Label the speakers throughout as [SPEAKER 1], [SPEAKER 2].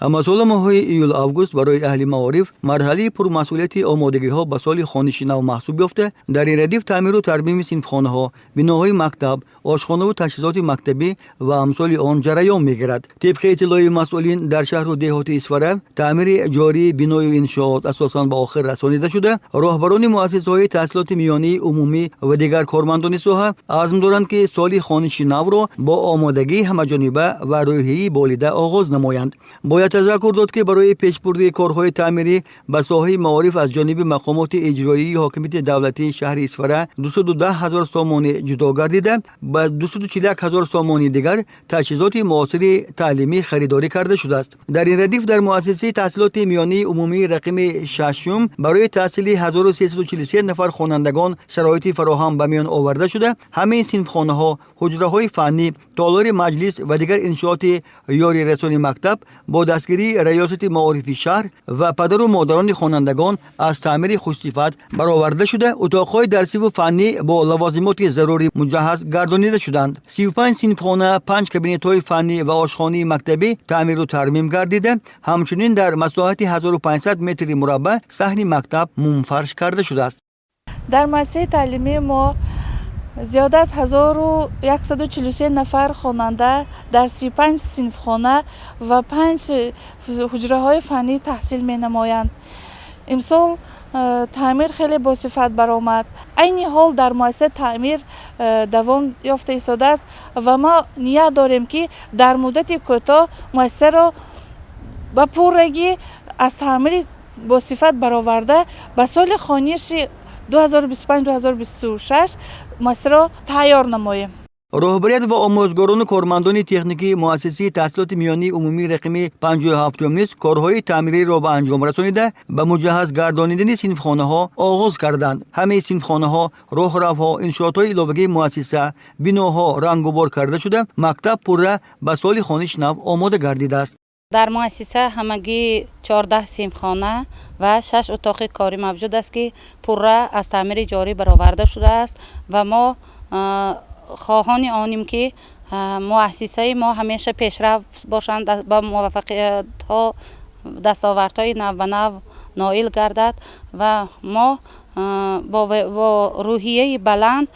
[SPEAKER 1] ҳамасола моҳҳои июл-август барои аҳли маориф марҳалаи пурмасъулияти омодагиҳо ба соли хониши нав маҳсуб ёфта, дар ин радиф таъмиру тармими синфхонаҳо, биноҳои мактаб, ошхонаву таҷҳизоти мактабӣ ва амсоли он ҷараён мегирад. Тибқи иттилои масъулин, дар шаҳру деҳоти Исфара таъмири ҷории binою иншоот асосан ба охир расонида шуда, роҳбарони муассисаҳои таҳсилоти миёнии умумӣ ва дигар кормандони соҳа азм доранд, ки соли хониши навро бо омодагии ҳамаҷониба ва рӯҳии болида оғоз намоянд. Бояд тазаккур дод, ки барои пешбурди корҳои таъмирӣ ба соҳаи маориф аз ҷониби мақомоти иҷроии ҳокимияти давлатии шаҳри Исфара 210 000 сомонӣ ҷудо гардида, ба 241 000 сомони дигар таҷҳизоти муосири таълимӣ харидорӣ карда шудааст. Дар ин радиф дар муассисаи таҳсилоти миёнии умумии рақими 6 барои таҳсили 1343 нафар хонандагон шароити фароҳам ба миён оварда шуда, ҳамаи синфхонаҳо, ҳуҷраҳои фаннӣ, толори маҷлис ва дигар иншооти ёрирасони мактаб бо дастгирии раёсати маорифи шаҳр ва падару модарони хонандагон аз таъмири хушсифат бароварда шуда, утоқҳои дарсиву фаннӣ бо лавозимоти зарури муҷаҳҳаз гардонида шуданд. 35 синфхона, 5 кабинетҳои фаннӣ ва ошхонаи мактабӣ таъмиру тармим гардида, ҳамчунин дар масоҳати 1500 метри мураббаъ саҳни мактаб мумфарш карда шудааст.
[SPEAKER 2] дар муассисаи таълимии мо зиёда аз 1143 нафар хонанда дар 35 синфхона ва 5 ҳуҷраҳои фаннӣ таҳсил менамоянд. имсол таъмир хеле босифат баромад. айни ҳол дар муассисаи таъмир давом ёфта истодааст ва мо ният дорем, ки дар муддати кӯтоҳ муассисаро ба пуррагӣ аз таъмири босифат бароварда ба соли хониши 2025-2026 муассисаро тайёр намоем.
[SPEAKER 1] роҳбарият ва омӯзгорону кормандони техникии муассисаи таҳсилоти миёнии умумии рақими 57 низ корҳои таъмириро ба анҷом расонида, ба муҷаҳҳаз гардонидани синфхонаҳо оғоз карданд. ҳамаи синфхонаҳо, роҳрафҳо, иншоотҳои иловагии муассиса, биноҳо рангубор карда шуда, мактаб пурра ба соли хониши нав омода гардидааст.
[SPEAKER 3] дар муассиса ҳамагӣ 14 синфхона ва 6 утоқи корӣ мавҷуд аст, ки пурра аз таъмири ҷорӣ бароварда шудааст ва мо хоҳони онем, ки муассисаи мо ҳамеша пешрафт бошанд, ба муваффақиятҳо, дастовардҳои нав ба нав ноил гардад ва мо бо рӯҳияи баланд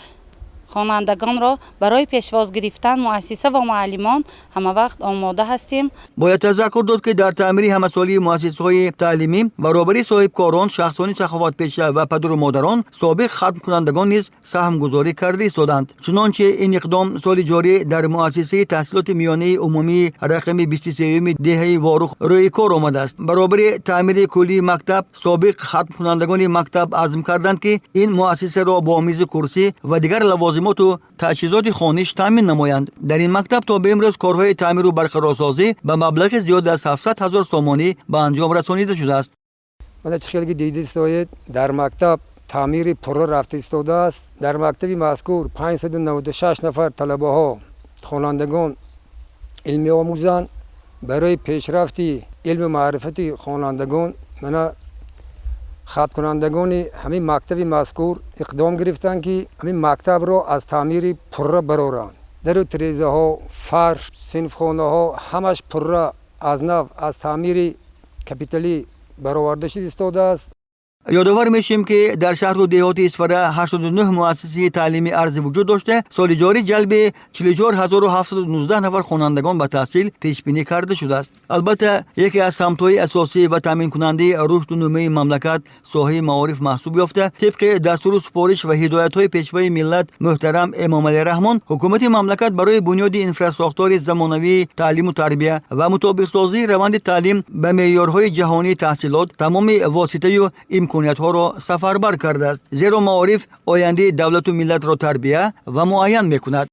[SPEAKER 3] хонандагонро барои пешвоз гирифтан муассиса ва муаллимон ҳамавақт омода ҳастем.
[SPEAKER 1] бояд тазаккур дод, ки дар таъмири ҳамасолии муассисаҳои таълимӣ баробари соҳибкорон, шахсони саховатпеша ва падару модарон, собиқ хатмкунандагон низ саҳмгузорӣ карда истоданд. чунончи ин иқдом соли ҷорӣ дар муассисаи таҳсилоти миёнии умумии рақами 23 деҳаи Ворух рӯи кор омадааст. баробари таъмири куллии мактаб, собиқ хатмкунандагони мактаб азм карданд, ки ин муассисаро бо мизу курсӣ ва дигар лавозимоту таҷҳизоти хониш таъмин намоянд. дар ин мактаб то ба имрӯз корҳои таъмиру барқарорсозӣ ба маблағи зиёда аз 700 000 сомонӣ ба анҷом расонида шудааст.
[SPEAKER 4] мана чӣ хелги дида истоед, дар мактаб таъмири пурра рафта истодааст. дар мактаби мазкур 596 нафар талабаҳо, хонандагон илмиомӯзанд. барои пешрафти илму маърифати хонандагон мана хаткунандагони ҳамин мактаби мазкур иқдом гирифтанд, ки ҳамин мактабро аз таъмири пурра бароранд. дару тирезаҳо, фарш, синфхонаҳо ҳамаш пурра аз нав аз таъмири капиталӣ бароварда шуда истодааст.
[SPEAKER 1] ёдовар мешавем, ки дар шаҳру деҳоти Исфара 89 муассисаи таълимӣ арзи вуҷуд дошта, соли ҷорӣ ҷалби 44 719 нафар хонандагон ба таҳсил пешбинӣ карда шудааст. албатта яке аз самтҳои асосӣ ва таъминкунандаи рушду нумӯи мамлакат соҳаи маориф маҳсуб ёфта, тибқи дастуру супориш ва ҳидоятҳои пешваи миллат муҳтарам Эмомалӣ Раҳмон, ҳукумати мамлакат барои бунёди инфраструктураи замонавии таълиму тарбия ва мутобиқсозии раванди таълим ба меъёрҳои ҷаҳонии таҳсилот тамоми воситаю имкониятҳоро сафарбар кардааст. зеро маориф ояндаи давлату миллатро тарбия ва муайян мекунад.